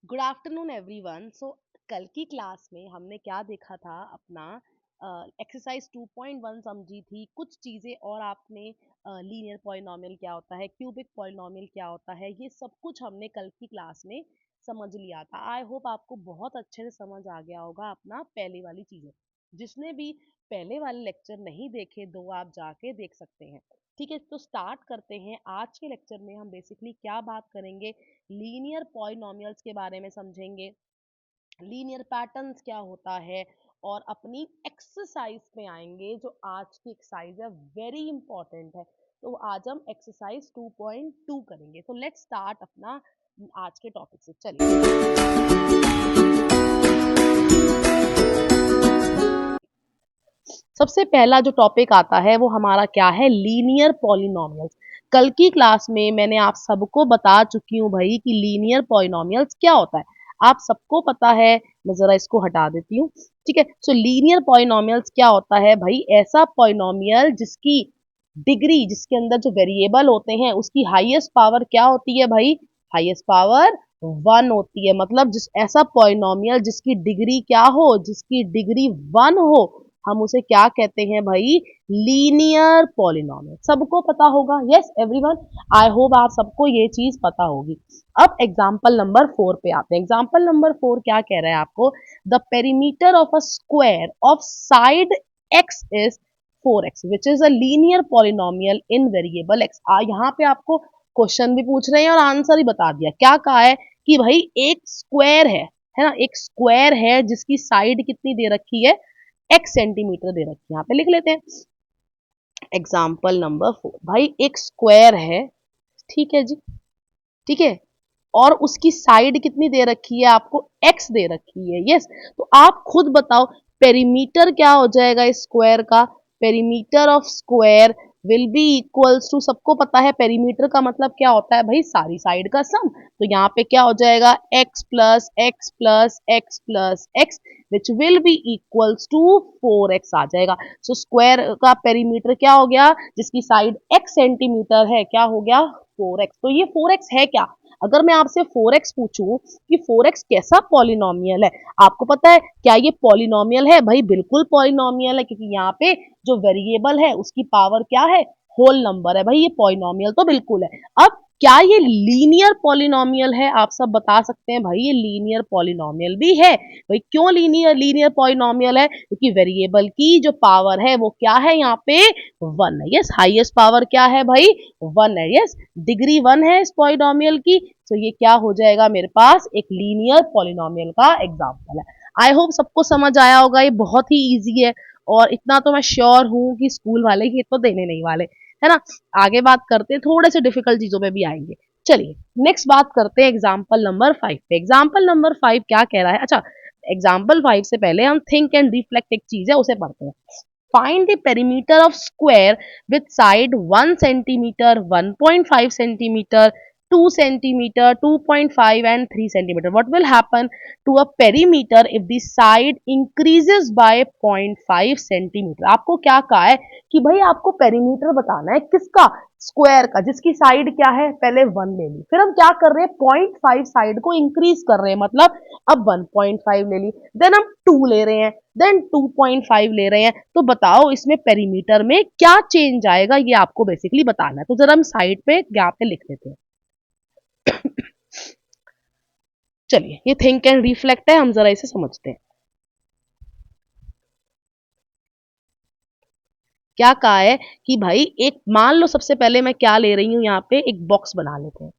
Good afternoon everyone. सो कल की class में हमने क्या देखा था अपना एक्सरसाइज 2.1 समझी थी कुछ चीज़ें और आपने लीनियर पॉलिनॉमियल क्या होता है, क्यूबिक पॉलिनॉमियल क्या होता है, ये सब कुछ हमने कल की क्लास में समझ लिया था। आई होप आपको बहुत अच्छे से समझ आ गया होगा अपना पहले वाली चीज़ें। जिसने भी पहले वाले लेक्चर नहीं देखे दो आप जाके देख सकते हैं। ठीक है, तो स्टार्ट करते हैं। आज के लेक्चर में हम बेसिकली क्या बात करेंगे, लीनियर पॉलिनॉमियल्स के बारे में समझेंगे, लीनियर पैटर्न्स क्या होता है, और अपनी एक्सरसाइज पे आएंगे। जो आज की एक्सरसाइज है वेरी इंपॉर्टेंट है। तो आज हम एक्सरसाइज 2.2 करेंगे। तो लेट्स स्टार्ट अपना आज के टॉपिक से। चलिए, सबसे पहला जो टॉपिक आता है वो हमारा क्या है, लीनियर पॉलिनॉमियल्स। कल की क्लास में मैंने आप सबको बता चुकी हूँ भाई कि लीनियर पॉलिनॉमियल्स क्या होता है। आप सबको पता है। मैं जरा इसको हटा देती हूँ। ठीक है, सो लीनियर पॉलिनॉमियल्स क्या होता है भाई, ऐसा पॉलिनॉमियल जिसकी डिग्री, जिसके अंदर जो वेरिएबल होते हैं उसकी हाईएस्ट पावर क्या होती है भाई, हाईएस्ट पावर 1 होती है। मतलब जिस ऐसा पॉलिनॉमियल जिसकी डिग्री क्या हो, जिसकी डिग्री 1 हो, हम उसे क्या कहते हैं भाई, लीनियर पॉलिनॉमियल। सबको पता होगा, यस एवरीवन। आई होप आप सबको ये चीज पता होगी। अब एग्जांपल नंबर 4 पे आते हैं। एग्जांपल नंबर 4 क्या कह रहा है आपको, the perimeter of a square of side x is 4x which is a linear polynomial in variable x। यहाँ पे आपको क्वेश्चन भी पूछ रहे हैं और आंसर ही बता दिया। क्या कहा है कि भाई एक स्क्वायर है ना, एक स्क्वायर है जिसकी साइड कितनी दे रखी है, x सेंटीमीटर दे रखी है। यहाँ पे लिख लेते हैं एग्जाम्पल नंबर 4। भाई एक स्क्वायर है, ठीक है जी, ठीक है, और उसकी साइड कितनी दे रखी है आपको, x दे रखी है। यस, तो आप खुद बताओ पेरीमीटर क्या हो जाएगा इस स्क्वायर का। Perimeter of square will be equals to, सबको पता है पेरीमीटर का मतलब क्या होता है भाई, सारी साइड का सम। तो यहाँ पे क्या हो जाएगा, x plus X plus X plus X which will be equals to 4x आ जाएगा। सो स्क्वायर का पेरीमीटर क्या हो गया, जिसकी साइड x सेंटीमीटर है, क्या हो गया 4x। तो ये 4x है क्या। अगर मैं आपसे 4x पूछूं कि 4x कैसा पॉलिनॉमियल है, आपको पता है क्या ये पॉलिनॉमियल है भाई, बिल्कुल पॉलिनॉमियल है, क्योंकि यहाँ पे जो वेरिएबल है उसकी पावर क्या है, होल नंबर है। भाई ये पॉलिनॉमियल तो बिल्कुल है। अब क्या ये लीनियर पॉलिनॉमियल है, आप सब बता सकते हैं भाई ये लीनियर पॉलिनॉमियल भी है। भाई क्यों लीनियर लीनियर पॉलिनॉमियल है, क्योंकि वेरिएबल की जो पावर है वो क्या है यहाँ पे, 1 है। यस, हाईएस्ट पावर क्या है भाई, 1 है। यस, डिग्री 1 है इस पॉलिनॉमियल की। तो ये क्या हो जाएगा मेरे पास, एक लीनियर पॉलिनॉमियल का एग्जांपल है। आई होप सबको समझ आया होगा, ये बहुत ही इजी है। और इतना तो मैं श्योर हूं कि स्कूल वाले ये तो देने नहीं वाले, है ना। आगे बात करते हैं, थोड़े से डिफिकल्ट चीजों में भी आएंगे। चलिए नेक्स्ट बात करते हैं एग्जाम्पल नंबर 5 पे। एग्जाम्पल नंबर 5 क्या कह रहा है, अच्छा एग्जाम्पल 5 से पहले हम थिंक एंड रिफ्लेक्ट एक चीज है उसे पढ़ते हैं। Find the perimeter of square with side 1 centimeter, 1.5 centimeter, 2 centimeter, 2.5 and 3 centimeter. What will happen to a perimeter if the side increases by 0.5 centimeter? आपको क्या कहा है कि भाई आपको पेरीमीटर बताना है किसका, स्क्वायर का, जिसकी साइड क्या है, पहले 1 ले ली, फिर हम क्या कर रहे हैं 0.5 साइड को इंक्रीज कर रहे हैं, मतलब अब 1.5 ले ली, देन हम 2 ले रहे हैं, देन 2.5 ले रहे हैं। तो बताओ इसमें पेरीमीटर में क्या चेंज आएगा, ये आपको बेसिकली बताना है। तो जरा हम साइड पे यहाँ पे लिख लेते हैं। चलिए ये थिंक एंड रिफ्लेक्ट है, हम जरा इसे समझते हैं। क्या कहा है कि भाई एक, मान लो सबसे पहले मैं क्या ले रही हूं, यहाँ पे एक बॉक्स बना लेते हैं,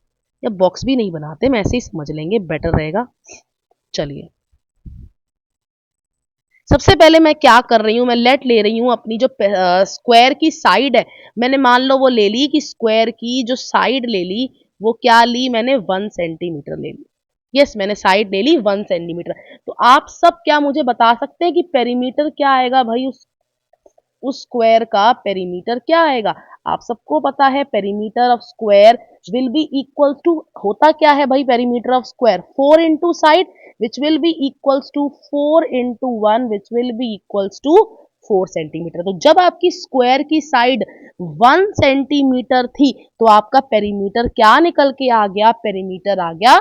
या बॉक्स भी नहीं बनाते, मैं ऐसे ही समझ लेंगे, बेटर रहेगा। चलिए सबसे पहले मैं क्या कर रही हूँ, मैं लेट ले रही हूँ अपनी जो स्क्वायर की साइड है, मैंने मान लो वो ले ली कि स्क्वायर की जो साइड ले ली वो क्या ली मैंने, 1 सेंटीमीटर ले ली। यस, मैंने साइड ले ली 1 सेंटीमीटर। तो आप सब क्या मुझे बता सकते हैं कि पेरीमीटर क्या आएगा भाई, उस स्क्वायर का पेरीमीटर क्या आएगा। आप सबको पता है perimeter of square will be equal to, होता क्या है भाई perimeter of square, 4 into side which will be equals to 4 into 1 which will be equals to 4 centimetre. तो जब आपकी स्क्वायर की साइड 1 सेंटीमीटर थी तो आपका पेरीमीटर क्या निकल के आ गया, पेरीमीटर आ गया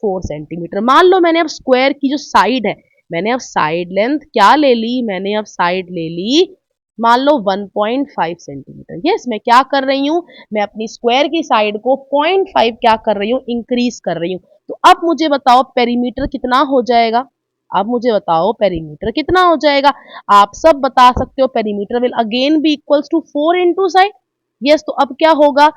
4 सेंटीमीटर। मान लो मैंने अब स्क्वायर की जो साइड है, मैंने अब साइड लेंथ क्या ले ली, मैंने अब साइड ले ली मान लो 1.5 सेंटीमीटर। यस, मैं क्या कर रही हूँ, मैं अपनी स्क्वायर की साइड को 0.5 क्या कर रही हूँ, इंक्रीज कर रही हूँ। तो अब मुझे बताओ पेरीमीटर कितना हो जाएगा, अब मुझे बताओ पेरीमीटर कितना हो जाएगा। आप सब बता सकते हो, perimeter will again be equals to 4 into side. Yes, तो अब क्या होगा,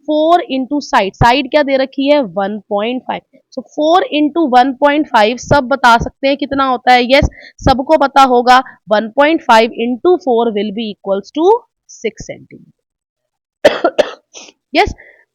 4 इंटू साइड, साइड क्या दे रखी है 1.5, सो 4 इंटू 1.5 सब बता सकते हैं कितना होता है। यस, सबको पता होगा 1.5 into 4 will be equals to 6 centimetre. Yes,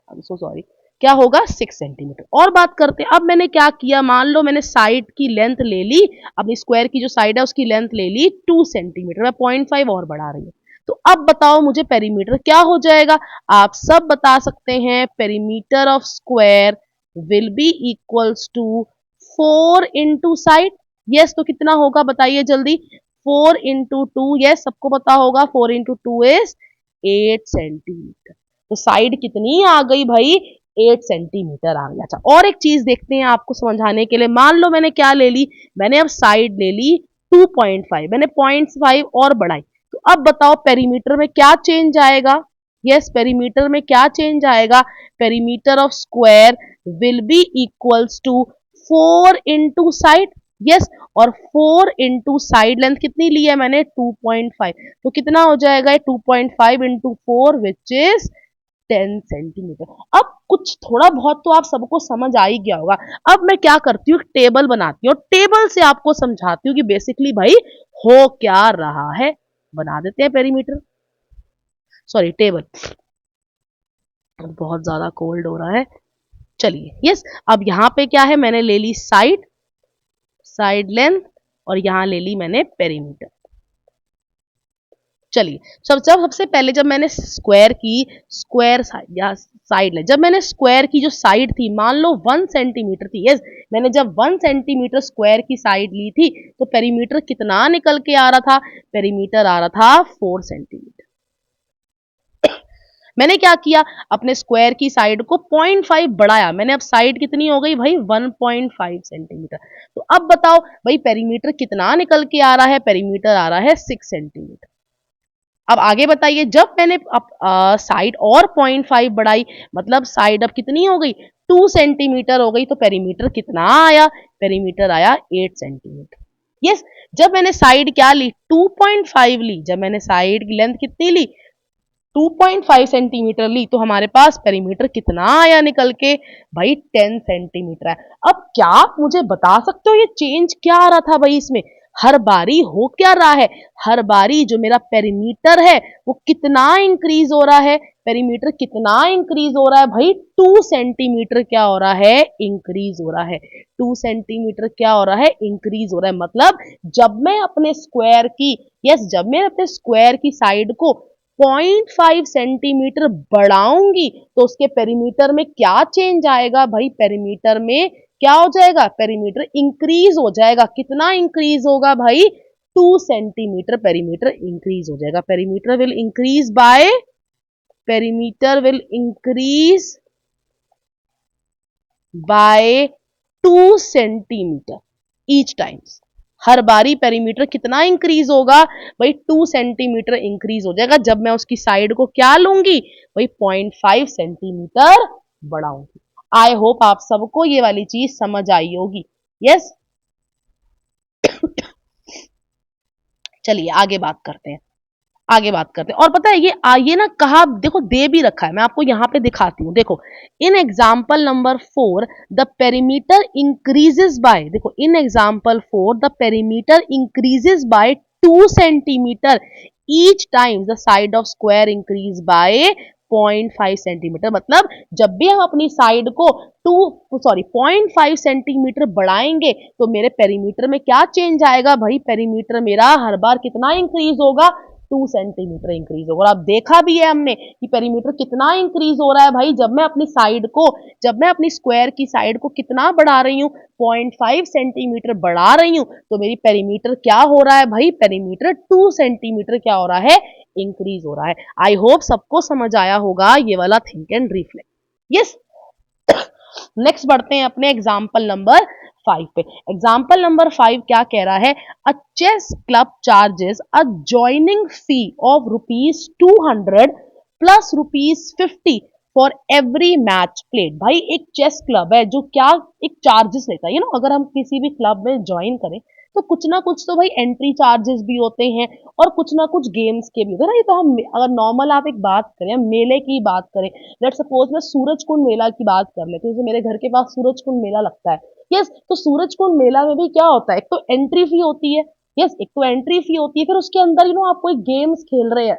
I am so sorry, क्या होगा 6 सेंटीमीटर। और बात करते हैं, अब मैंने क्या किया, मान लो मैंने साइड की लेंथ ले ली, अपनी स्क्वायर की जो साइड है उसकी लेंथ ले ली 2 सेंटीमीटर, मैं 0.5 और बढ़ा रही हूँ। तो अब बताओ मुझे पेरीमीटर क्या हो जाएगा। आप सब बता सकते हैं perimeter of square will be equals to 4 into side. Yes, तो कितना होगा बताइए जल्दी, 4 इंटू 2, यस सबको पता होगा 4 इंटू 2 इज 8 सेंटीमीटर। तो साइड कितनी आ गई भाई, 8 सेंटीमीटर आ गया। अच्छा, और एक चीज देखते हैं आपको समझाने के लिए। मान लो मैंने क्या ले ली, मैंने अब साइड ले ली 2.5, मैंने 0.5 और बढ़ाई। तो अब बताओ पेरीमीटर में क्या चेंज आएगा। यस, पेरीमीटर में क्या चेंज आएगा, perimeter of square will be equals to 4 into side. Yes, और 4 इंटू साइड लेंथ कितनी ली है मैंने 2.5, तो कितना हो जाएगा 2.5 इंटू 4 विच इज 10 सेंटीमीटर। अब कुछ थोड़ा बहुत तो आप सबको समझ आ ही गया होगा। अब मैं क्या करती हूँ, टेबल बनाती हूँ, टेबल से आपको समझाती हूँ कि बेसिकली भाई हो क्या रहा है। बना देते हैं पेरीमीटर, सॉरी टेबल, बहुत ज्यादा कोल्ड हो रहा है। चलिए, यस, अब यहाँ पे क्या है, मैंने ले ली साइड, साइड लेंथ, और यहां ले ली मैंने पेरीमीटर। चलिए, सबसे पहले जब मैंने स्क्वायर की स्क्वायर साइड या साइड ले, जब मैंने स्क्वायर की जो साइड थी मान लो 1 सेंटीमीटर थी। यस, मैंने जब 1 सेंटीमीटर स्क्वायर की साइड ली थी तो पेरीमीटर कितना निकल के आ रहा था, पेरीमीटर आ रहा था 4 सेंटीमीटर। मैंने क्या किया, अपने स्क्वायर की साइड को 0.5 बढ़ाया, मैंने अब साइड कितनी हो गई भाई 1.5 सेंटीमीटर। तो अब बताओ भाई पेरीमीटर कितना निकल के आ रहा है, पेरीमीटर आ रहा है 6 सेंटीमीटर। अब आगे बताइए, जब मैंने साइड और 0.5 बढ़ाई, मतलब साइड अब कितनी हो गई 2 सेंटीमीटर हो गई, तो पेरीमीटर कितना आया, पेरीमीटर आया 8 सेंटीमीटर। यस, जब मैंने साइड क्या ली 2.5 ली, जब मैंने साइड की लेंथ कितनी ली 2.5 सेंटीमीटर ली, तो हमारे पास पेरीमीटर कितना आया निकल के भाई 10 सेंटीमीटर है। अब क्या आप मुझे बता सकते हो ये चेंज क्या आ रहा था भाई, इसमें हर बारी हो क्या रहा है, हर बारी जो मेरा पेरीमीटर है वो कितना इंक्रीज हो रहा है, पेरीमीटर कितना इंक्रीज हो रहा है भाई 2 सेंटीमीटर क्या हो रहा है, इंक्रीज हो रहा है। 2 सेंटीमीटर क्या हो रहा है, इंक्रीज हो रहा है। मतलब जब मैं अपने स्क्वायर की, यस, जब मैं अपने स्क्वायर की साइड को 0.5 सेंटीमीटर बढ़ाऊंगी तो उसके पेरीमीटर में क्या चेंज आएगा भाई, पेरीमीटर में क्या हो जाएगा, पेरीमीटर इंक्रीज हो जाएगा। कितना इंक्रीज होगा भाई 2 सेंटीमीटर पेरीमीटर इंक्रीज हो जाएगा। Perimeter will increase by, perimeter will increase by 2 centimetre each times. हर बारी पेरीमीटर कितना इंक्रीज होगा भाई 2 सेंटीमीटर इंक्रीज हो जाएगा जब मैं उसकी साइड को क्या लूंगी भाई 0.5 सेंटीमीटर बढ़ाऊंगी। आई होप आप सबको ये वाली चीज समझ आई होगी। यस, चलिए आगे बात करते हैं, आगे बात करते हैं। और पता है ये ना कहा देखो दे भी रखा है, मैं आपको यहां पे दिखाती हूँ। देखो in example number 4 the perimeter increases by, देखो in example 4 the perimeter increases by 2 centimetre each time the side of square increase by 0.5 centimetre. मतलब जब भी हम अपनी साइड को 0.5 सेंटीमीटर बढ़ाएंगे तो मेरे पेरीमीटर में क्या चेंज आएगा भाई, पेरीमीटर मेरा हर बार कितना इंक्रीज होगा 2 सेंटीमीटर इंक्रीज होगा। और आप देखा भी है हमने कि पेरीमीटर कितना इंक्रीज हो रहा है भाई, जब मैं अपनी साइड को, जब मैं अपनी स्क्वायर की साइड को कितना बढ़ा रही हूँ 0.5 सेंटीमीटर बढ़ा रही हूँ तो मेरी पेरीमीटर क्या हो रहा है भाई, पेरीमीटर 2 सेंटीमीटर क्या हो रहा है, इंक्रीज हो रहा है। आई होप सबको समझ आया होगा ये वाला think and reflect. Yes, next बढ़ते हैं अपने एग्जाम्पल नंबर 5 पे। एग्जाम्पल नंबर 5 क्या कह रहा है, a chess club charges a joining fee of ₹200 plus ₹50 for every match played. भाई एक चेस क्लब है जो क्या एक चार्जेस लेता है, अगर हम किसी भी क्लब में ज्वाइन करें तो कुछ ना कुछ तो भाई एंट्री चार्जेस भी होते हैं और कुछ ना कुछ गेम्स के भी होते हैं ना। ये तो हम अगर नॉर्मल आप एक बात करें, मेले की बात करें, लेट सपोज मैं सूरज कुंड मेला की बात कर लेती हूँ, जैसे मेरे घर के पास सूरज कुंड मेला लगता है। यस, तो सूरज कुंड मेला में भी क्या होता है, एक तो एंट्री फी होती है। यस, एक तो एंट्री फी होती है, फिर उसके अंदर आप कोई गेम्स खेल रहे हैं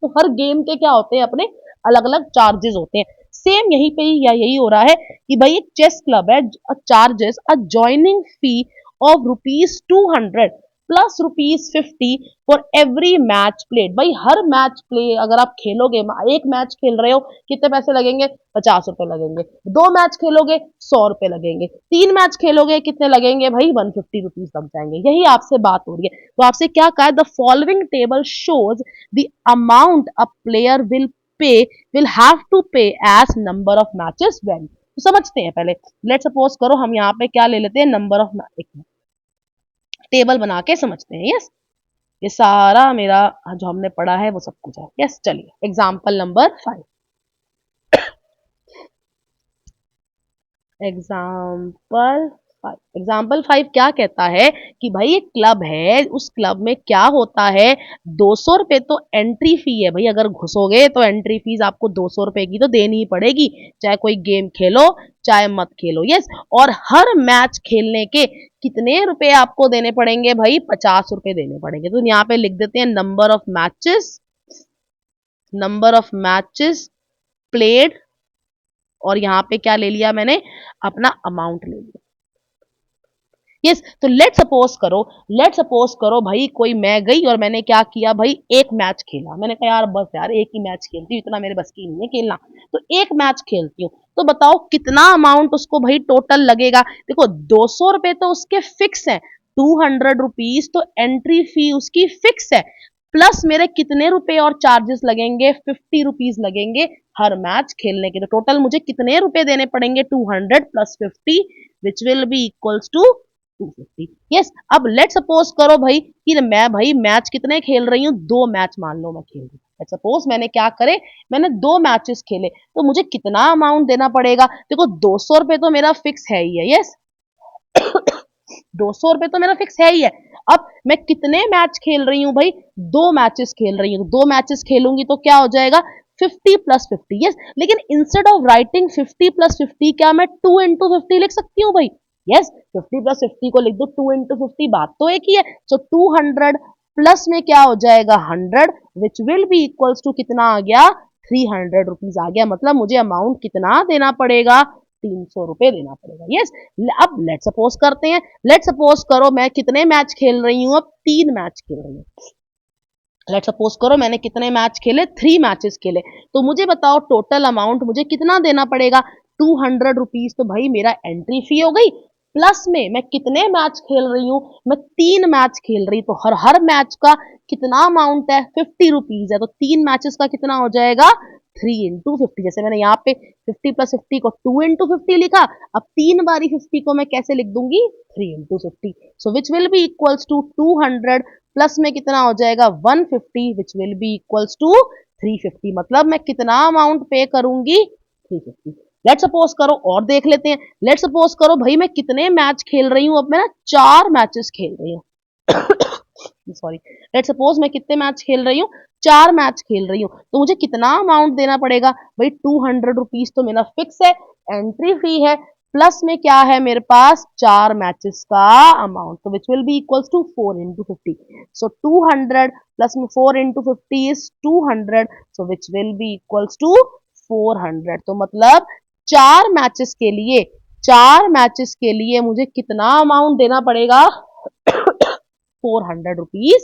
तो हर गेम के क्या होते हैं, अपने अलग अलग चार्जेस होते हैं। सेम यहीं पे ही या यही हो रहा है कि भाई एक चेस क्लब है, charges a joining fee of ₹200 plus ₹50 for every match played. भाई हर मैच प्ले अगर आप खेलोगे, एक मैच खेल रहे हो, कितने पैसे लगेंगे, ₹50 लगेंगे। दो मैच खेलोगे, ₹100 लगेंगे। तीन मैच खेलोगे, कितने लगेंगे भाई, ₹150 लग जाएंगे। यही आपसे बात हो रही है। तो आपसे क्या कहा है, the following table shows the amount a player pay will have to pay as number of matches won. तो समझते हैं पहले। लेट सपोज करो हम यहाँ पे क्या ले लेते हैं, नंबर ऑफ, टेबल बना के समझते हैं। यस, ये सारा मेरा जो हमने पढ़ा है वो सब कुछ है। यस, चलिए एग्जाम्पल नंबर 5। एग्जाम्पल एग्जाम्पल 5 क्या कहता है कि भाई एक क्लब है, उस क्लब में क्या होता है, ₹200 तो एंट्री फी है। भाई अगर घुसोगे तो एंट्री फीस आपको ₹200 की तो देनी ही पड़ेगी, चाहे कोई गेम खेलो चाहे मत खेलो। यस, और हर मैच खेलने के कितने रुपए आपको देने पड़ेंगे भाई, ₹50 देने पड़ेंगे। तो यहाँ पे लिख देते हैं नंबर ऑफ मैचेस प्लेड, और यहाँ पे क्या ले लिया मैंने, अपना अमाउंट ले लिया। यस, तो लेट सपोज करो भाई कोई, मैं गई और मैंने क्या किया भाई, एक मैच खेला। मैंने कहा यार बस यार एक ही मैच खेलती हूँ, इतना मेरे बस की नहीं है खेलना, तो एक मैच खेलती हूँ। तो बताओ कितना अमाउंट उसको भाई टोटल लगेगा। देखो ₹200 तो उसके फिक्स है, ₹200 तो एंट्री फी उसकी फिक्स है, प्लस मेरे कितने रुपए और चार्जेस लगेंगे, ₹50 लगेंगे हर मैच खेलने के। तो टोटल मुझे कितने रुपए देने पड़ेंगे, 200 plus 50 which will be equals to 250। Yes, अब लेट सपोज करो भाई कि मैं भाई मैच कितने खेल रही हूँ, दो मैच मान लो मैं खेल रही हूँ। लेट सपोज मैंने क्या करे, मैंने दो मैचेस खेले, तो मुझे कितना अमाउंट देना पड़ेगा। देखो ₹200 तो मेरा फिक्स है ही है। यस, ₹200 तो मेरा फिक्स है ही है। अब मैं कितने मैच खेल रही हूँ भाई, दो मैचेस खेल रही हूँ, दो मैचेस खेलूंगी तो क्या हो जाएगा, 50 प्लस 50। यस, लेकिन इंस्टेड ऑफ राइटिंग 50 प्लस 50, क्या मैं 2 इंटू 50 लिख सकती हूँ भाई। यस, 50 प्लस 50 को लिख दो 2 इंटू 50, बात तो एक ही है। सो 200 प्लस में क्या हो जाएगा, 100 which will be equals to कितना आ गया, ₹300 आ गया। मतलब मुझे अमाउंट कितना देना पड़ेगा, ₹300 देना पड़ेगा। यस, अब लेट सपोज करते हैं, लेट सपोज करो मैं कितने मैच खेल रही हूँ, अब 3 मैच खेल रही हूँ। लेट सपोज करो मैंने कितने मैच खेले, 3 मैचेस खेले। तो मुझे बताओ टोटल अमाउंट मुझे कितना देना पड़ेगा, ₹200 तो भाई मेरा एंट्री फी हो गई, प्लस में मैं कितने मैच खेल रही हूँ, मैं 3 मैच खेल रही, तो हर हर मैच का कितना अमाउंट है, ₹50 है। तो 3 मैचेस का कितना हो जाएगा, 3 इंटू 50। जैसे मैंने यहाँ पे 50 प्लस 50 को 2 इंटू 50 लिखा, अब 3 बारी 50 को मैं कैसे लिख दूंगी, 3 into 50। So which will be equals to 200 plus में कितना हो जाएगा, 150 which will be equals to 350। मतलब मैं कितना अमाउंट पे करूंगी, 350। लेट सपोज करो और देख लेते हैं। लेट सपोज करो भाई मैं कितने मैच खेल रही हूँ, अब मैं ना 4 मैचेस खेल रही हूँ। सॉरी, लेट सपोज मैं कितने मैच खेल रही हूँ, 4 मैच खेल रही हूँ। तो मुझे कितना अमाउंट देना पड़ेगा भाई, ₹200 तो मेरा फिक्स है, एंट्री फी है, प्लस में क्या है मेरे पास, 4 मैचेस का अमाउंट, तो which will be equals to 4 into 50। So 200 plus में 4 into 50 is 200, so which will be equals to 400। तो मतलब 4 मैचेस के लिए मुझे कितना अमाउंट देना पड़ेगा, ₹400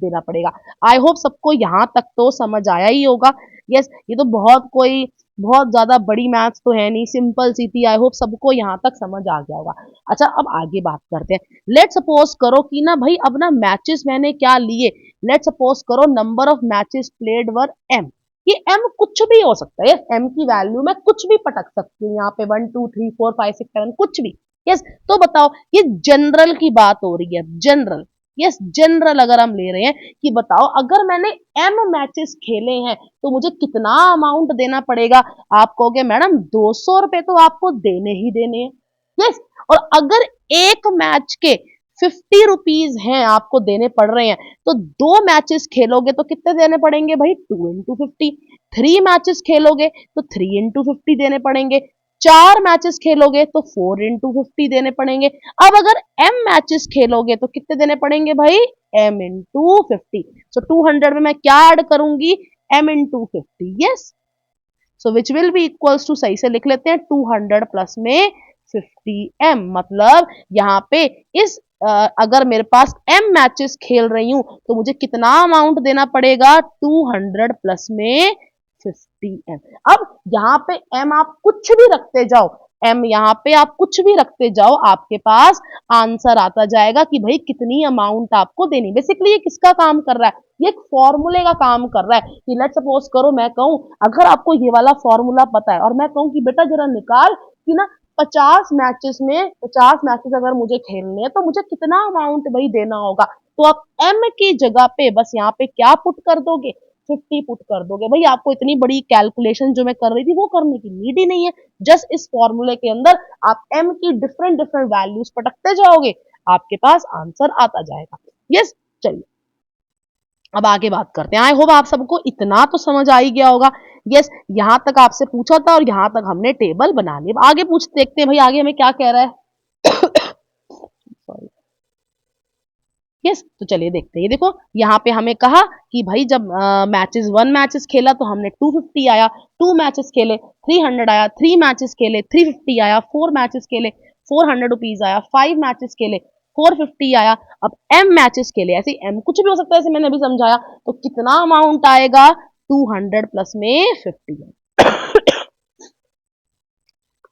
देना पड़ेगा। आई होप सबको यहाँ तक तो समझ आया ही होगा। यस, ये तो बहुत ज्यादा बड़ी मैथ्स तो है नहीं, सिंपल सी थी। आई होप सबको यहाँ तक समझ आ गया होगा। अच्छा, अब आगे बात करते हैं। लेट सपोज करो कि ना भाई अब ना मैचेस मैंने क्या लिए, लेट सपोज करो number of matches played were M। कि m कुछ भी हो सकता है। m की वैल्यू मैं कुछ भी पटक सकती हूँ यहाँ पे 1 2 3 4 5 6 7 कुछ भी। यस, तो बताओ ये जनरल की बात हो रही है, जनरल। यस, जनरल अगर हम ले रहे हैं कि बताओ अगर मैंने m मैचेस खेले हैं तो मुझे कितना अमाउंट देना पड़ेगा। आप कहोगे मैडम 200 रुपए तो आपको देने ही देने हैं। यस, और अगर एक मैच के 50 रुपीज हैं आपको देने पड़ रहे हैं, तो 2 मैचेस खेलोगे तो कितने देने पड़ेंगे भाई, 2 इंटू 50। 3 मैचेस खेलोगे तो 3 इंटू 50 देने पड़ेंगे। 4 मैचेस खेलोगे तो 4 इंटू 50 देने पड़ेंगे। अब अगर m मैचेस खेलोगे तो कितने देने पड़ेंगे भाई, m इंटू 50। सो 200 में मैं क्या ऐड करूंगी, m into 50। Yes, so which will be equals to, सही से लिख लेते हैं, 200 प्लस में 50m। मतलब यहाँ पे इस अगर मेरे पास m मैचेस खेल रही हूं तो मुझे कितना अमाउंट देना पड़ेगा, 200 प्लस में 50m। अब यहाँ पे m आप कुछ भी रखते जाओ, m यहाँ पे आप कुछ भी रखते जाओ, आपके पास आंसर आता जाएगा कि भाई कितनी अमाउंट आपको देनी। बेसिकली ये किसका काम कर रहा है, ये एक फॉर्मूले का काम कर रहा है कि लेट सपोज करो मैं कहूं अगर आपको ये वाला फॉर्मूला पता है और मैं कहूं कि बेटा जरा निकाल कि ना 50 मैचेस अगर मुझे खेलने हैं तो मुझे कितना अमाउंट भाई देना होगा, तो आप m की जगह पे बस यहाँ पे क्या पुट कर दोगे, 50 पुट कर दोगे। भाई आपको इतनी बड़ी कैलकुलेशन जो मैं कर रही थी वो करने की नीड ही नहीं है। जस्ट इस फॉर्मूले के अंदर आप m की डिफरेंट डिफरेंट वैल्यूज पटकते जाओगे, आपके पास आंसर आता जाएगा। यस, चलिए अब आगे बात करते हैं। आई होप आप सबको इतना तो समझ आ ही गया होगा। यस, यहां तक आपसे पूछा था और यहां तक हमने टेबल बना ली। आगे पूछ देखते हैं भाई आगे हमें क्या कह रहा है। सॉरी। यस, तो चलिए देखते हैं। ये देखो यहाँ पे हमें कहा कि भाई जब मैचेस 1 मैचेस खेला तो हमने 250 आया, 2 मैचेस खेले 300 आया, 3 मैचेस खेले 350 आया, 4 मैचेस खेले 400 रुपीज आया, 5 मैचेस खेले 450 आया। अब m मैचेस खेले, ऐसे m कुछ भी हो सकता है, ऐसे मैंने अभी समझाया, तो कितना अमाउंट आएगा, 200 प्लस में 50।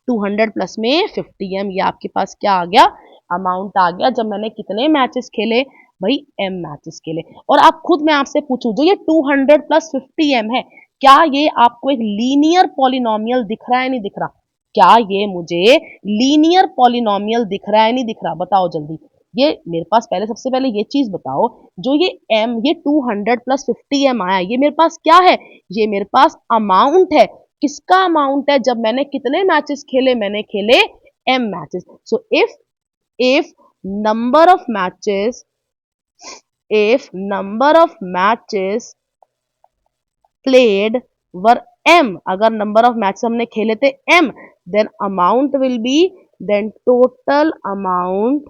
200 प्लस में 50m, ये आपके पास क्या आ गया, अमाउंट आ गया। जब मैंने कितने मैचेस खेले भाई, m मैचेस खेले। और आप खुद, मैं आपसे पूछूं जो ये 200 प्लस 50m है, क्या ये आपको एक लीनियर पॉलिनोमियल दिख रहा है, नहीं दिख रहा, क्या ये मुझे लीनियर पॉलिनोमियल दिख रहा है, नहीं दिख रहा, बताओ जल्दी। ये मेरे पास पहले, सबसे पहले ये चीज बताओ, जो ये m, ये 200 प्लस 50m आया, ये मेरे पास क्या है, ये मेरे पास अमाउंट है। किसका अमाउंट है, जब मैंने कितने मैचेस खेले, मैंने खेले m matches. So if number of matches if number of matches played were m, अगर number of matches हमने खेले थे m, then amount will be, then total amount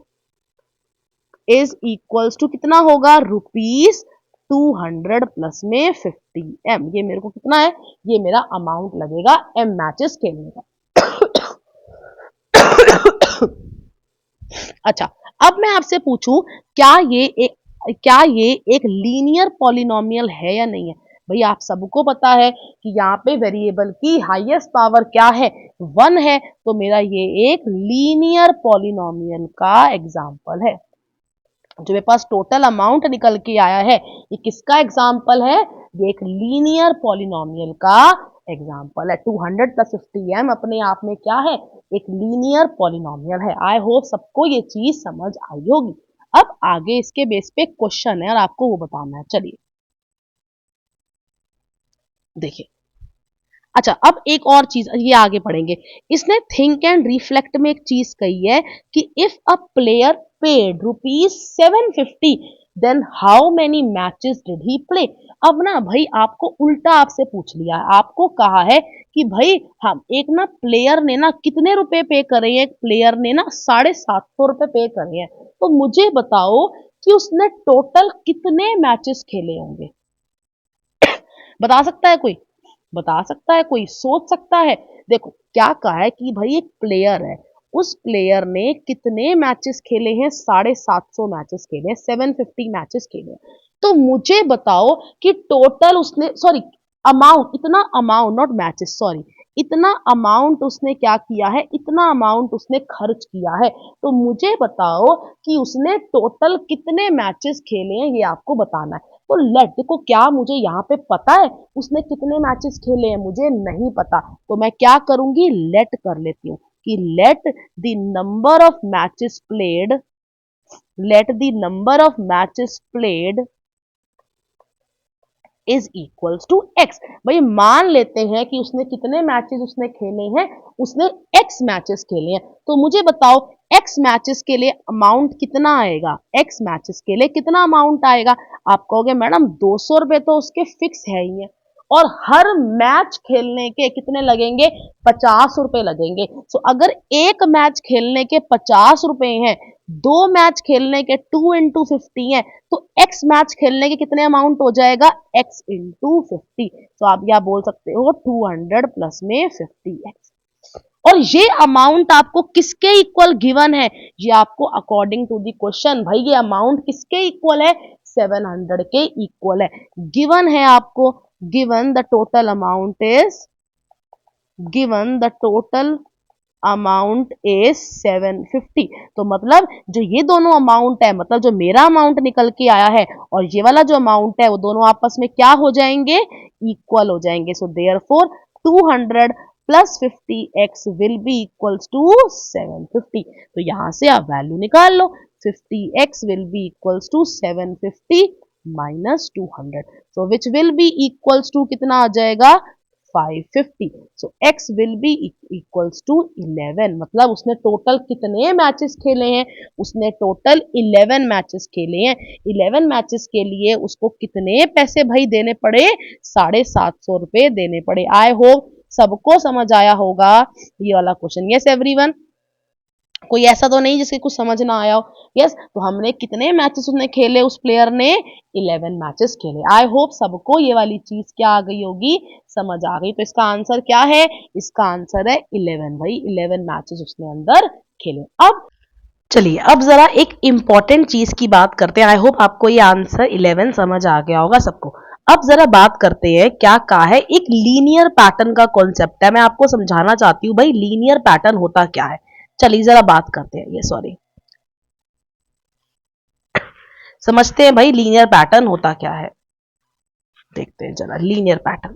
is equals to कितना होगा, रुपीज 200 प्लस में 50m। ये मेरे को कितना है, ये मेरा अमाउंट लगेगा m मैचेस खेलने का। अच्छा, अब मैं आपसे पूछूं, क्या ये एक लीनियर पॉलिनोमियल है या नहीं है। भाई आप सबको पता है कि यहाँ पे वेरिएबल की हाईएस्ट पावर क्या है, 1 है, तो मेरा ये एक लीनियर पॉलिनोमियल का एग्जाम्पल है। जो मेरे पास टोटल अमाउंट निकल के आया है, ये किसका एग्जाम्पल है, ये एक लीनियर पॉलिनोमियल का एग्जाम्पल है। 200 प्लस 50m अपने आप में क्या है, एक लीनियर पॉलिनोमियल है। आई होप सबको ये चीज समझ आई होगी। अब आगे इसके बेस पे क्वेश्चन है और आपको वो बताना है। चलिए देखिए। अच्छा, अब एक और चीज, ये आगे पढ़ेंगे। इसने थिंक एंड रिफ्लेक्ट में एक चीज कही है कि if a player paid ₹750 then how many matches did he play. अब ना भाई आपको उल्टा आपसे पूछ लिया है, आपको कहा है कि भाई हम एक ना प्लेयर ने ना कितने रुपए पे करे हैं, एक प्लेयर ने ना 750 रुपए पे करे हैं, तो मुझे बताओ कि उसने टोटल कितने मैचेस खेले होंगे। बता सकता है कोई, बता सकता है कोई, सोच सकता है। देखो क्या कहा है कि भाई एक प्लेयर है, उस प्लेयर ने कितने मैचेस खेले हैं, 750 मैचेस खेले हैं, 750 मैचेस खेले हैं। तो मुझे बताओ कि टोटल उसने, सॉरी अमाउंट, इतना अमाउंट, नॉट मैचेस, सॉरी, इतना अमाउंट उसने क्या किया है, इतना अमाउंट उसने खर्च किया है। तो मुझे बताओ कि उसने टोटल कितने मैचेस खेले हैं, ये आपको बताना है। तो लेट, देखो क्या मुझे यहाँ पे पता है उसने कितने मैचेस खेले हैं, मुझे नहीं पता, तो मैं क्या करूंगी, लेट कर लेती हूँ कि let the number of matches played, let the number of matches played is equals to x. भाई मान लेते हैं कि उसने कितने मैचेस उसने खेले हैं, उसने एक्स मैचेस खेले हैं, तो मुझे बताओ एक्स मैचेस के लिए अमाउंट कितना आएगा, एक्स मैचेस के लिए कितना अमाउंट आएगा। आप कहोगे मैडम 200 रुपए तो उसके फिक्स है ही है, और हर मैच खेलने के कितने लगेंगे, 50 रुपए लगेंगे। सो अगर एक मैच खेलने के 50 रुपए हैं, दो मैच खेलने के 2 into 50 हैं, तो एक्स मैच खेलने के कितने अमाउंट हो जाएगा, एक्स इंटू 50। तो आप क्या बोल सकते हो 200 प्लस में 50x। और ये अमाउंट आपको किसके इक्वल गिवन है, ये आपको अकॉर्डिंग टू द क्वेश्चन, भाई ये अमाउंट किसके इक्वल है, 700 के इक्वल है। गिवन है आपको, given the total amount is, given the total amount is 750। तो मतलब जो ये दोनों अमाउंट है, मतलब जो मेरा अमाउंट निकल के आया है और ये वाला जो अमाउंट है, वो दोनों आपस में क्या हो जाएंगे, इक्वल हो जाएंगे। So therefore 200 plus 50x will be equals to 750। तो यहां से आप वैल्यू निकाल लो, 50x will be equals to 750 minus 200, so which will be equals to कितना आ जाएगा, 550। So x will be equals to 11। मतलब उसने टोटल कितने मैचेस खेले हैं, उसने टोटल 11 मैचेस खेले हैं। 11 मैचेस के लिए उसको कितने पैसे भाई देने पड़े, 750 रुपए देने पड़े। आई होप सबको समझ आया होगा ये वाला क्वेश्चन। यस एवरीवन, कोई ऐसा तो नहीं जिसके कुछ समझ ना आया हो। यस, तो हमने कितने मैचेस उसने खेले, उस प्लेयर ने 11 मैचेस खेले। आई होप सबको ये वाली चीज क्या आ गई होगी, समझ आ गई। तो इसका आंसर क्या है, इसका आंसर है 11। भाई 11 मैचेस उसने अंदर खेले। अब चलिए, अब जरा एक इंपॉर्टेंट चीज की बात करते हैं। आई होप आपको ये आंसर 11 समझ आ गया होगा सबको। अब जरा बात करते हैं क्या कहा है, एक लीनियर पैटर्न का कॉन्सेप्ट है। मैं आपको समझाना चाहती हूँ भाई लीनियर पैटर्न होता क्या है। चलिए जरा बात करते हैं, ये सॉरी, समझते हैं भाई लीनियर पैटर्न होता क्या है। देखते हैं जरा लीनियर पैटर्न,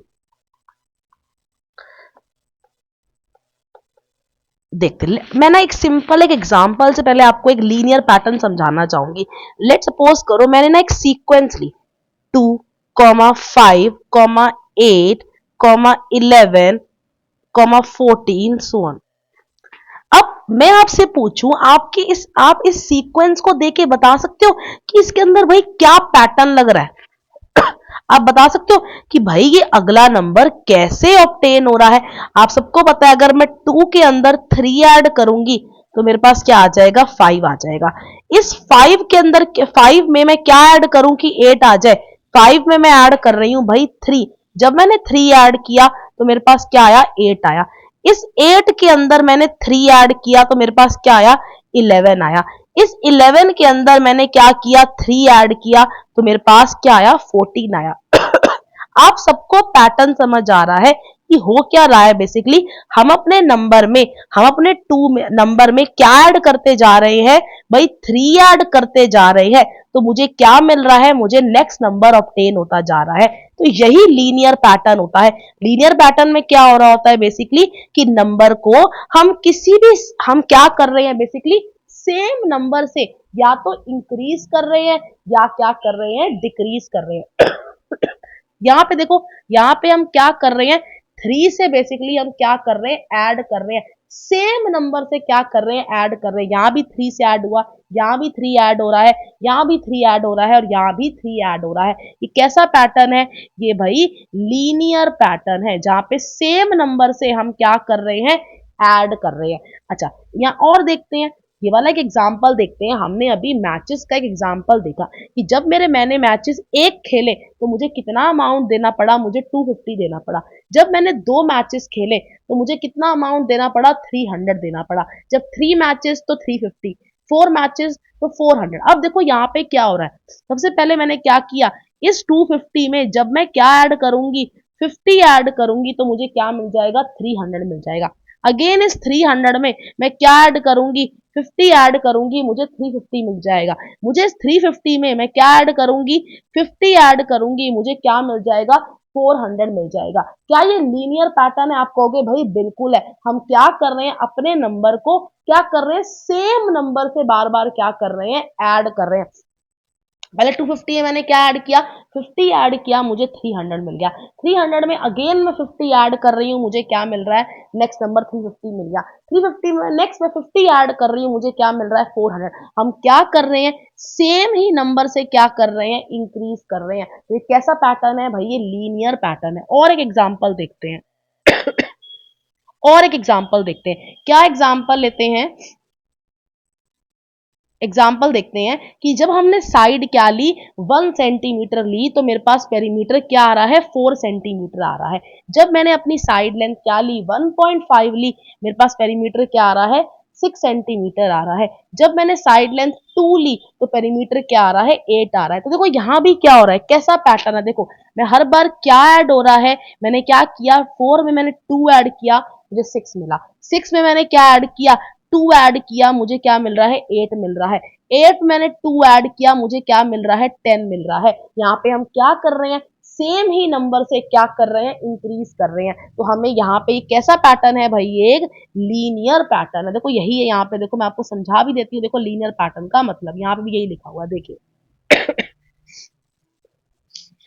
देखते हैं। मैं ना एक सिंपल एक एग्जांपल से पहले आपको एक लीनियर पैटर्न समझाना चाहूंगी। लेट सपोज करो मैंने ना एक सीक्वेंस ली, 2,5,8,11,14 सो ऑन। अब मैं आपसे पूछूं, आपकी इस आप इस सीक्वेंस को देख के बता सकते हो कि इसके अंदर भाई क्या पैटर्न लग रहा है। आप बता सकते हो कि भाई ये अगला नंबर कैसे ऑब्टेन हो रहा है। आप सबको पता है अगर मैं 2 के अंदर 3 ऐड करूंगी तो मेरे पास क्या आ जाएगा, 5 आ जाएगा। इस 5 के अंदर 5 में मैं क्या ऐड करूं कि 8 आ जाए, 5 में मैं ऐड कर रही हूं भाई 3। जब मैंने 3 ऐड किया तो मेरे पास क्या आया, 8 आया। इस 8 के अंदर मैंने 3 ऐड किया तो मेरे पास क्या आया, 11 आया। इस 11 के अंदर मैंने क्या किया, 3 ऐड किया तो मेरे पास क्या आया, 14 आया। आप सबको पैटर्न समझ आ रहा है कि हो क्या रहा है। बेसिकली हम अपने नंबर में, हम अपने 2 में नंबर में क्या ऐड करते जा रहे हैं, भाई 3 ऐड करते जा रहे हैं। तो मुझे क्या मिल रहा है, मुझे नेक्स्ट नंबर ऑब्टेन होता जा रहा है। तो यही लीनियर पैटर्न होता है। लीनियर पैटर्न में क्या हो रहा होता है बेसिकली कि नंबर को हम किसी भी, हम क्या कर रहे हैं बेसिकली, सेम नंबर से या तो इंक्रीज कर रहे हैं या क्या कर रहे हैं, डिक्रीज कर रहे हैं। यहाँ पे देखो, यहाँ पे हम क्या कर रहे हैं, 3 से बेसिकली हम क्या कर रहे हैं, ऐड कर रहे हैं। सेम नंबर से क्या कर रहे हैं, ऐड कर रहे हैं। यहाँ भी 3 से ऐड हुआ, यहाँ भी 3 ऐड हो रहा है, यहाँ भी 3 ऐड हो रहा है और यहाँ भी 3 ऐड हो रहा है। ये कैसा पैटर्न है, ये भाई लीनियर पैटर्न है जहां पे सेम नंबर से हम क्या कर रहे हैं, ऐड कर रहे हैं। अच्छा, यहाँ और देखते हैं, ये वाला एक एग्जाम्पल देखते हैं। हमने अभी मैचेस का एक एग्जाम्पल देखा कि जब मैंने मैचेस एक खेले तो मुझे कितना अमाउंट देना पड़ा, मुझे 250 देना पड़ा। जब मैंने 2 मैचेस खेले तो मुझे कितना अमाउंट देना पड़ा, 300 देना पड़ा। जब 3 मैचेस तो 350, 4 मैचेस तो 400। अब देखो यहाँ पे क्या हो रहा है, सबसे पहले मैंने क्या किया, इस 250 में जब मैं क्या ऐड करूंगी, 50 ऐड करूंगी तो मुझे क्या मिल जाएगा, 300 मिल जाएगा। अगेन इस 300 में मैं क्या ऐड करूंगी, 50 ऐड करूंगी मुझे 350 मिल जाएगा। मुझे इस 350 में मैं क्या ऐड करूंगी, 50 ऐड करूंगी, मुझे क्या मिल जाएगा, 400 मिल जाएगा। क्या ये लीनियर पैटर्न है? आप कहोगे भाई बिल्कुल है। हम क्या कर रहे हैं, अपने नंबर को क्या कर रहे हैं, सेम नंबर से बार बार क्या कर रहे हैं, ऐड कर रहे हैं। पहले 250 है, मैंने क्या ऐड किया, 50 ऐड किया, मुझे 300 मिल गया। 300 में अगेन मैं 50 ऐड कर रही हूँ, मुझे क्या मिल रहा है, नेक्स्ट नंबर 350 मिल गया। 350 में नेक्स्ट में 50 ऐड कर रही हूँ, मुझे क्या मिल रहा है, 400। हम क्या कर रहे हैं, सेम ही नंबर से क्या कर रहे हैं, इंक्रीज कर रहे हैं। तो ये कैसा पैटर्न है भाई, ये लीनियर पैटर्न है। और एक एग्जाम्पल देखते हैं, और एक एग्जाम्पल देखते हैं, क्या एग्जाम्पल लेते हैं, एग्जाम्पल देखते हैं कि जब हमने साइड क्या ली, 1 सेंटीमीटर ली, तो मेरे पास पेरीमीटर क्या आ रहा है, 4 सेंटीमीटर आ रहा है। जब मैंने अपनी साइड लेंथ क्या ली, 1.5 ली, मेरे पास पेरीमीटर क्या आ रहा है, 6 सेंटीमीटर आ रहा है। जब मैंने साइड लेंथ 2 ली, तो पेरीमीटर क्या आ रहा है, 8 आ रहा है। तो देखो यहाँ भी क्या हो रहा है, कैसा पैटर्न है, देखो मैं हर बार क्या ऐड हो रहा है, मैंने क्या किया, 4 में मैंने 2 ऐड किया, मुझे 6 मिला। 6 में मैंने क्या ऐड किया, 2 ऐड किया, मुझे क्या मिल रहा है, 8 मिल रहा है। 8 मैंने 2 ऐड किया, मुझे क्या मिल रहा है, 10 मिल रहा है। यहाँ पे हम क्या कर रहे हैं, सेम ही नंबर से क्या कर रहे हैं, इंक्रीज कर रहे हैं। तो हमें यहाँ पे कैसा पैटर्न है भाई, एक लीनियर पैटर्न है। देखो यही है, यहाँ पे देखो मैं आपको समझा भी देती हूँ। देखो लीनियर पैटर्न का मतलब यहाँ पे भी यही लिखा हुआ है, देखिए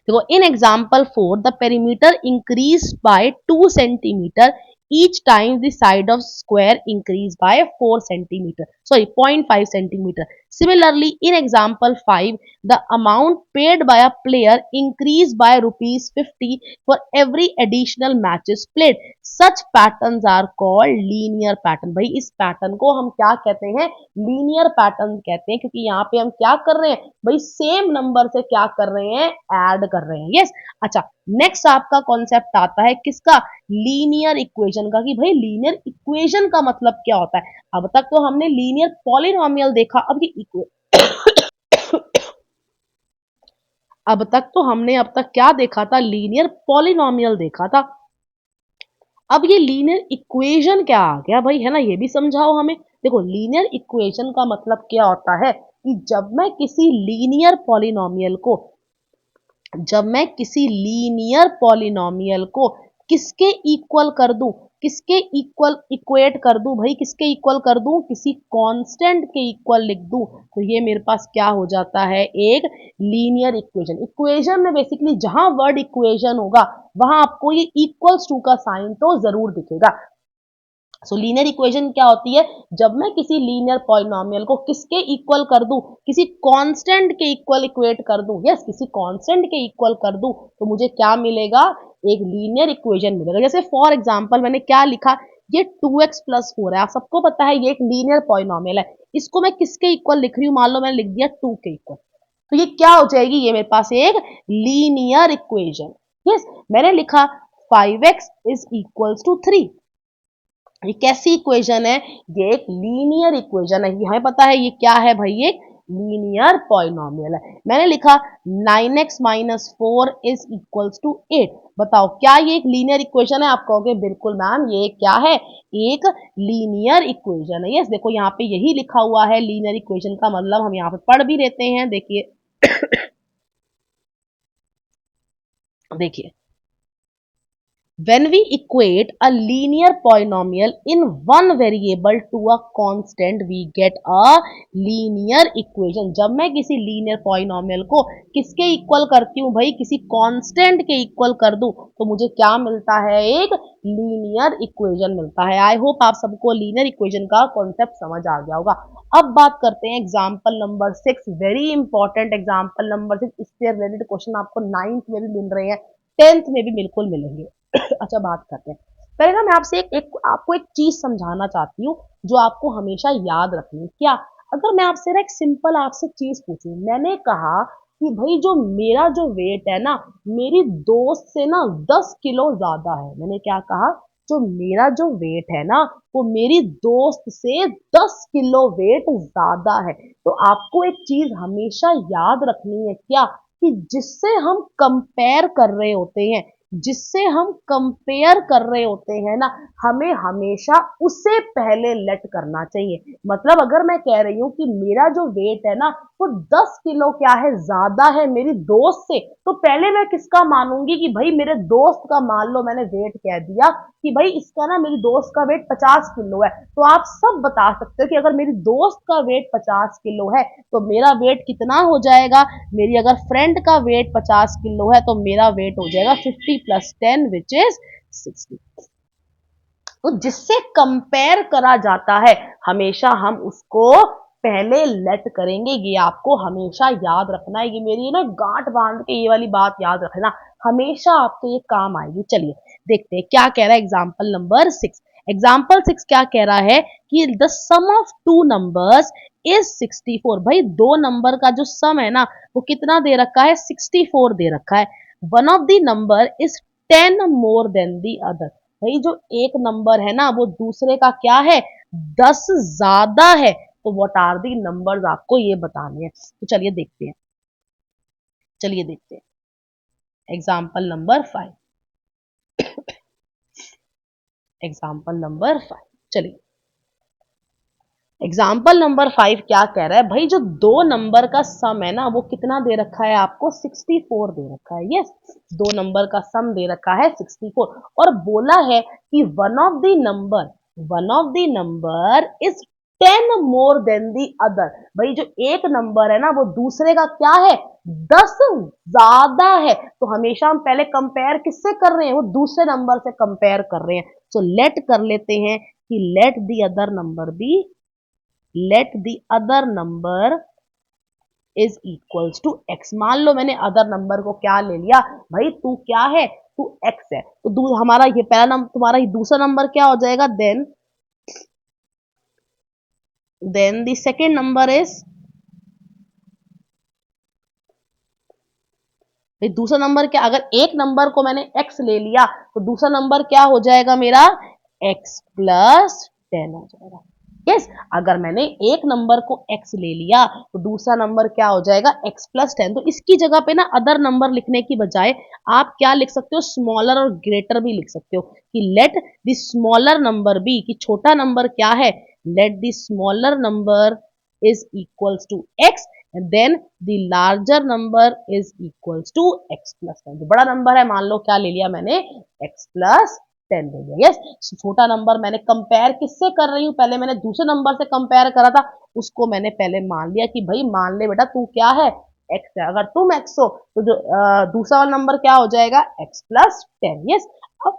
देखो in example 4 the perimeter increase by 2 centimetre each time the side of square increase by 4 centimeter, sorry 0.5 centimeter. Similarly in example 5 the amount paid by a player increased by rupees 50 for every additional matches played. Such patterns are called linear pattern. भाई इस pattern को हम क्या कहते हैं, linear pattern कहते हैं, क्योंकि यहाँ पे हम क्या कर रहे हैं भाई, सेम नंबर से क्या कर रहे हैं, ऐड कर रहे हैं। यस अच्छा, नेक्स्ट आपका कॉन्सेप्ट आता है किसका, लीनियर इक्वेशन का, कि भाई लीनियर इक्वेशन का मतलब क्या होता है। अब तक तो हमने लीनियर पॉलिनोमियल देखा, अब ये अब तक तो हमने अब तक क्या देखा था, लीनियर पॉलिनोमियल देखा था। अब ये लीनियर इक्वेशन क्या आ गया भाई, है ना, ये भी समझाओ हमें। देखो लीनियर इक्वेशन का मतलब क्या होता है कि जब मैं किसी लीनियर पॉलिनोमियल को, जब मैं किसी लीनियर पॉलिनोमियल को किसके इक्वल कर दूं, किसके इक्वल इक्वेट कर दूं भाई, किसके इक्वल कर दूं, किसी कांस्टेंट के इक्वल लिख दूं, तो ये मेरे पास क्या हो जाता है, एक लीनियर इक्वेशन। इक्वेशन में बेसिकली जहां वर्ड इक्वेशन होगा वहां आपको ये इक्वल्स टू का साइन तो जरूर दिखेगा। सो लीनियर इक्वेशन क्या होती है, जब मैं किसी लीनियर पॉलिनोमियल को किसके इक्वल कर दूं, किसी कांस्टेंट के इक्वल इक्वेट कर दूं, यस किसी कांस्टेंट के इक्वल कर दूं, तो मुझे क्या मिलेगा, एक लीनियर इक्वेशन मिलेगा। जैसे फॉर एग्जांपल मैंने क्या लिखा, ये 2x+4 है, आप सबको पता है ये एक लीनियर पॉलिनोमियल है। इसको मैं किसके इक्वल लिख रही हूँ, मान लो मैंने लिख दिया 2 के इक्वल, तो ये क्या हो जाएगी, ये मेरे पास एक लीनियर इक्वेशन। यस मैंने लिखा 5x इज इक्वल्स टू 3, ये कैसी इक्वेशन है, ये एक लीनियर इक्वेशन है। हमें पता है ये क्या है भाई, एक लीनियर पॉलिनोमियल है। मैंने लिखा 9x-4 इज इक्वल्स टू 8, बताओ क्या ये एक लीनियर इक्वेशन है। आप कहोगे बिल्कुल मैम ये क्या है, एक लीनियर इक्वेशन है। यस देखो यहाँ पे यही लिखा हुआ है, लीनियर इक्वेशन का मतलब हम यहाँ पे पढ़ भी लेते हैं। देखिए देखिए when we equate a linear polynomial in one variable to a constant we get a linear equation। जब मैं किसी linear polynomial को किसके इक्वल करती हूँ भाई, किसी कांस्टेंट के इक्वल कर दूं, तो मुझे क्या मिलता है, एक लीनियर इक्वेशन मिलता है। आई होप आप सबको लीनियर इक्वेशन का कॉन्सेप्ट समझ आ गया होगा। अब बात करते हैं example number 6, very important example number 6। इससे रिलेटेड क्वेश्चन आपको 9th में भी मिल रहे हैं, 10th में भी बिल्कुल मिलेंगे। अच्छा बात करते हैं, पहले ना मैं आपसे आपको एक चीज समझाना चाहती हूँ जो आपको हमेशा याद रखनी है। क्या, अगर मैं आपसे ना एक सिंपल आपसे चीज पूछूं, मैंने कहा कि भाई जो मेरा जो वेट है ना, मेरी दोस्त से ना 10 किलो ज्यादा है। मैंने क्या कहा, जो मेरा जो वेट है ना, वो मेरी दोस्त से 10 किलो वेट ज्यादा है। तो आपको एक चीज हमेशा याद रखनी है, क्या, कि जिससे हम कंपेयर कर रहे होते हैं जिससे हम कंपेयर कर रहे होते हैं ना, हमें हमेशा उसे पहले लेट करना चाहिए। मतलब अगर मैं कह रही हूं कि मेरा जो वेट है ना वो 10 किलो क्या है ज्यादा है मेरी दोस्त से, तो पहले मैं किसका मानूंगी कि भाई मेरे दोस्त का। मान लो मैंने वेट कह दिया कि भाई इसका ना, मेरी दोस्त का वेट 50 किलो है, तो आप सब बता सकते हो कि अगर मेरी दोस्त का वेट 50 किलो है तो मेरा वेट कितना हो जाएगा। मेरी अगर फ्रेंड का वेट 50 किलो है तो मेरा वेट हो जाएगा 50 प्लस 10 विच इज 60। तो जिससे कंपेयर करा जाता है हमेशा हम उसको पहले लेट करेंगे। ये आपको हमेशा याद रखना है, ये मेरी ना गांठ बांध के ये वाली बात याद रखना, हमेशा आपके ये काम आएगी। चलिए देखते हैं क्या कह रहा है एग्जाम्पल नंबर 6। एग्जाम्पल 6 क्या कह रहा है कि the sum of two numbers is 64। भाई दो नंबर का जो सम है ना वो कितना दे रखा है, 64 दे रखा है। One of the number is 10 more than the other. भाई जो एक नंबर है ना वो दूसरे का क्या है, 10 ज्यादा है। तो व्हाट आर दी नंबर्स आपको ये बताने हैं। तो चलिए देखते हैं, चलिए देखते हैं एग्जाम्पल नंबर 5। एग्जाम्पल नंबर 5, चलिए एग्जाम्पल नंबर 5 क्या कह रहा है, भाई जो दो नंबर का सम है ना वो कितना दे रखा है आपको, 64 दे रखा है। यस, दो नंबर का सम दे रखा है 64, और बोला है कि one of the number is 10 more than the other. भाई जो एक नंबर है ना वो दूसरे का क्या है, 10 ज्यादा है। तो हमेशा हम पहले कंपेयर किससे कर रहे हैं, वो दूसरे नंबर से कंपेयर कर रहे हैं। सो लेट कर लेते हैं कि let the other number be, let the other number is equals to x. मान लो मैंने अदर नंबर को क्या ले लिया, भाई तू क्या है, तू एक्स है, तो हमारा ये पहला नंबर, तुम्हारा ये दूसरा नंबर क्या हो जाएगा, then the second number is, भाई दूसरा नंबर क्या, अगर एक नंबर को मैंने एक्स ले लिया तो दूसरा नंबर क्या हो जाएगा मेरा, एक्स प्लस 10 हो जाएगा। यस, अगर मैंने एक नंबर को x ले लिया तो दूसरा नंबर क्या हो जाएगा, x प्लस 10। तो इसकी जगह पे ना अदर नंबर लिखने की बजाय आप क्या लिख सकते हो, स्मॉलर और ग्रेटर भी लिख सकते हो कि let the smaller number be, कि छोटा नंबर क्या है, let the smaller number is equals to x and then the larger number is equals to x plus 10। जो बड़ा नंबर है मान लो क्या ले लिया मैंने, x प्लस 10 ले लिया। यस, छोटा नंबर मैंने कंपेयर किससे कर रही हूँ, पहले मैंने दूसरे नंबर से कंपेयर करा था, उसको मैंने पहले मान लिया कि भाई मान ले बेटा तू क्या है, एक्स है। अगर तुम एक्स हो तो जो दूसरा वाला नंबर क्या हो जाएगा, एक्स प्लस 10। यस, अब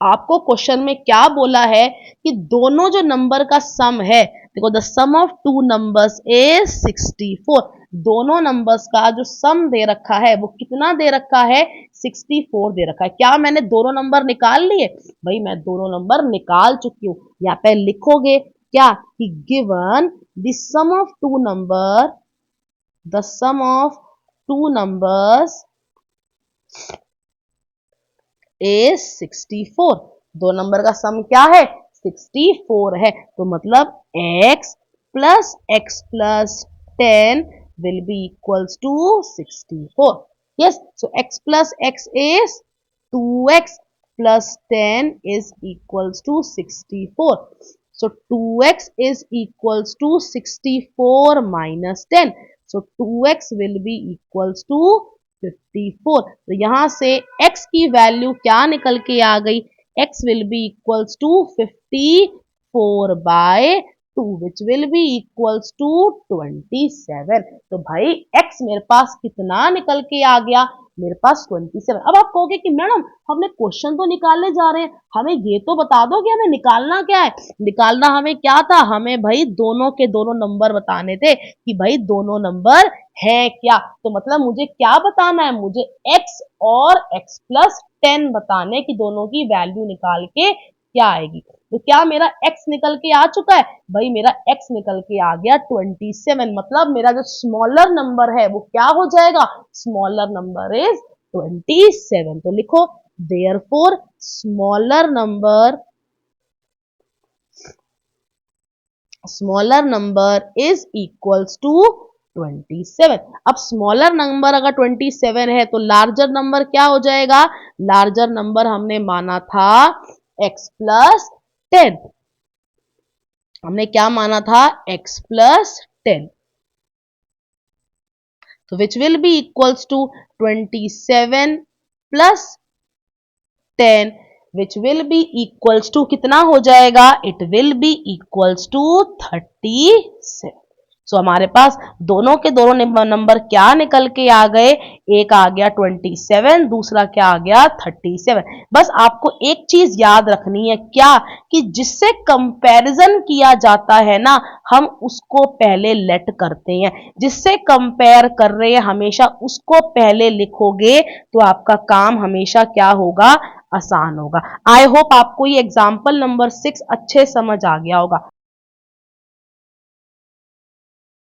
आपको क्वेश्चन में क्या बोला है कि दोनों जो नंबर का सम है, देखो the sum of two numbers is 64। दोनों नंबर्स का जो सम दे रखा है वो कितना दे रखा है, 64 दे रखा है। क्या मैंने दोनों नंबर निकाल लिए, भाई मैं दोनों नंबर निकाल चुकी हूं। यहाँ पे लिखोगे क्या कि given the sum of two number, the sum of two numbers is 64। दो नंबर का सम क्या है, 64 है। तो मतलब x plus 10 will be equals to 64। yes, so x plus x is 2x plus 10 is equals to 64। so 2x is equals to 64 minus 10, so 2x will be equals to 54। तो यहां से x की वैल्यू क्या निकल के आ गई, x will be equals to 54 by 2 which will be equals to 27। तो भाई x मेरे पास कितना निकल के आ गया, मेरे पास 27। अब आप कहोगे कि मैडम हमने क्वेश्चन तो निकालने जा रहे हैं, हमें ये तो बता दो कि हमें निकालना क्या है। निकालना हमें क्या था, हमें भाई दोनों के दोनों नंबर बताने थे कि भाई दोनों नंबर है क्या। तो मतलब मुझे क्या बताना है, मुझे x और x प्लस 10 बताने की दोनों की वैल्यू निकाल के क्या आएगी। तो क्या मेरा x निकल के आ चुका है, भाई मेरा x निकल के आ गया 27। मतलब मेरा जो स्मॉलर नंबर है वो क्या हो जाएगा, स्मॉलर नंबर इज 27। तो लिखो therefore smaller number is equals to 27। अब स्मॉलर नंबर अगर 27 है तो लार्जर नंबर क्या हो जाएगा? लार्जर नंबर हमने माना था x प्लस 10। हमने क्या माना था? x plus 10। तो which will be equals to 27 plus 10, which will be equals to कितना हो जाएगा? It will be equals to 37। So हमारे पास दोनों के दोनों नंबर क्या निकल के आ गए? एक आ गया 27, दूसरा क्या आ गया? 37। बस आपको एक चीज याद रखनी है, क्या? कि जिससे कंपैरिजन किया जाता है ना, हम उसको पहले लेट करते हैं। जिससे कंपेयर कर रहे हैं हमेशा उसको पहले लिखोगे तो आपका काम हमेशा क्या होगा? आसान होगा। आई होप आपको ये एग्जाम्पल नंबर 6 अच्छे समझ आ गया होगा।